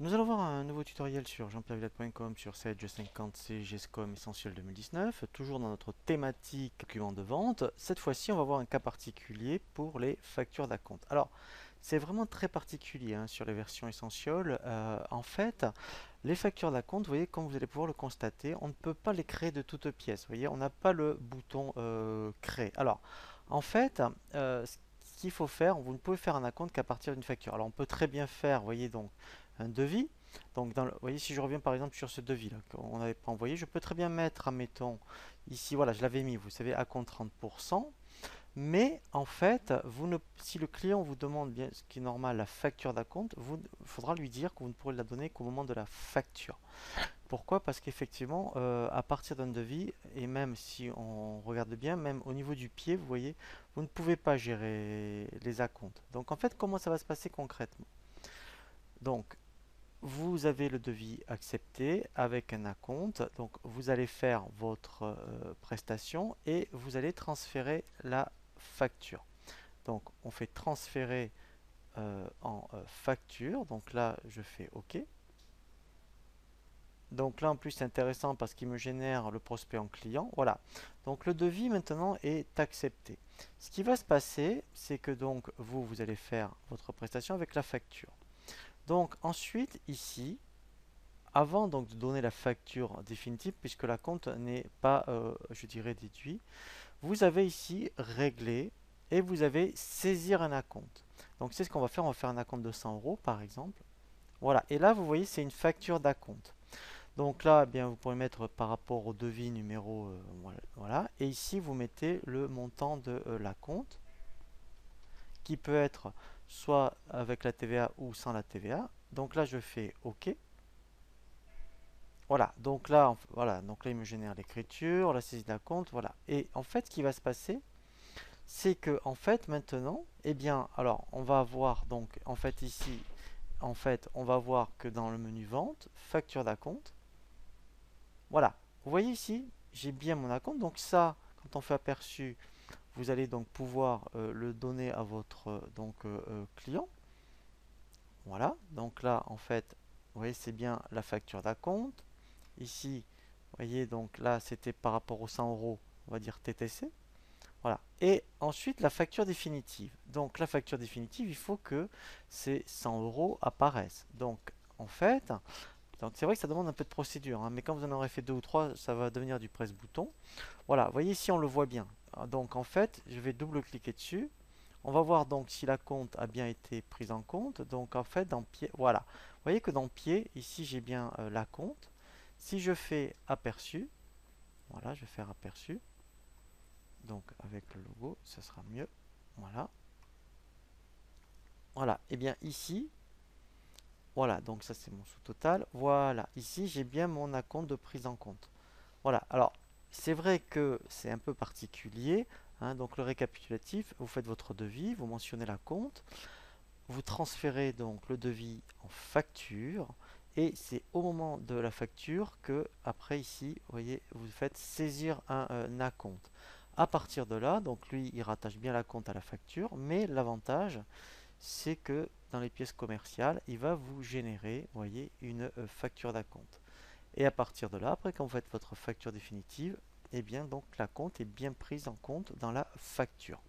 Nous allons voir un nouveau tutoriel sur jeanpierrevillette.com sur Sage 50C GESCOM Essentiel 2019, toujours dans notre thématique document de vente. Cette fois-ci, on va voir un cas particulier pour les factures d'acompte. Alors, c'est vraiment très particulier hein, sur les versions Essential. En fait, les factures d'acompte, vous voyez, comme vous allez pouvoir le constater, on ne peut pas les créer de toutes pièces. Vous voyez, on n'a pas le bouton créer. Alors, en fait, ce qu'il faut faire, vous ne pouvez faire un acompte qu'à partir d'une facture. Alors, on peut très bien faire, vous voyez, donc un devis. Donc, vous voyez, si je reviens par exemple sur ce devis-là qu'on n'avait pas envoyé, je peux très bien mettre, admettons, ici, voilà, je l'avais mis, vous savez, à compte 30%. Mais en fait, si le client vous demande bien, ce qui est normal, la facture d'acompte, il faudra lui dire que vous ne pourrez la donner qu'au moment de la facture. Pourquoi? Parce qu'effectivement, à partir d'un devis, et même si on regarde bien, même au niveau du pied, vous voyez, vous ne pouvez pas gérer les acomptes. Donc en fait, comment ça va se passer concrètement? Donc, vous avez le devis accepté avec un acompte. Donc, vous allez faire votre prestation et vous allez transférer la facture. Donc, on fait transférer en facture. Donc là, je fais OK. Donc là, en plus, c'est intéressant parce qu'il me génère le prospect en client. Voilà. Donc, le devis maintenant est accepté. Ce qui va se passer, c'est que donc vous allez faire votre prestation avec la facture. Donc, ensuite, ici, avant donc de donner la facture définitive, puisque la compte n'est pas, je dirais, déduit, vous avez ici régler et vous avez saisir un acompte. Donc c'est ce qu'on va faire. On va faire un acompte de 100 euros par exemple. Voilà. Et là, vous voyez, c'est une facture d'acompte. Donc là, eh bien, vous pourrez mettre par rapport au devis numéro, voilà. Et ici, vous mettez le montant de l'acompte, qui peut être soit avec la TVA ou sans la TVA. Donc là, je fais OK. Voilà, donc là, il me génère l'écriture, la saisie d'un compte, voilà. Et en fait, ce qui va se passer, c'est que, en fait, maintenant, eh bien, alors, on va avoir, donc, en fait, ici, en fait, on va voir que dans le menu vente, facture d'acompte, voilà. Vous voyez ici, j'ai bien mon acompte, donc ça, quand on fait aperçu, vous allez donc pouvoir le donner à votre client. Voilà, donc là, en fait, vous voyez, c'est bien la facture d'acompte. Ici, vous voyez, donc là, c'était par rapport aux 100 euros, on va dire TTC. Voilà. Et ensuite, la facture définitive. Donc, la facture définitive, il faut que ces 100 euros apparaissent. Donc, en fait, donc c'est vrai que ça demande un peu de procédure, hein, mais quand vous en aurez fait deux ou trois, ça va devenir du presse-bouton. Voilà, vous voyez ici, on le voit bien. Donc, en fait, je vais double-cliquer dessus. On va voir donc si la compte a bien été prise en compte. Donc, en fait, dans pied, voilà. Vous voyez que dans pied, ici, j'ai bien la compte. Si je fais aperçu, voilà, je vais faire aperçu. Donc avec le logo, ça sera mieux. Voilà. Voilà. Et bien ici, voilà, donc ça c'est mon sous-total. Voilà, ici j'ai bien mon acompte de prise en compte. Voilà, alors c'est vrai que c'est un peu particulier, hein. Donc le récapitulatif, vous faites votre devis, vous mentionnez la compte, vous transférez donc le devis en facture, et c'est au moment de la facture que, après ici, vous voyez, vous faites saisir un acompte. À partir de là, donc lui, il rattache bien la compte à la facture, mais l'avantage, c'est que dans les pièces commerciales, il va vous générer, vous voyez, une facture d'acompte. Et à partir de là, après, quand vous faites votre facture définitive, eh bien, donc la compte est bien prise en compte dans la facture.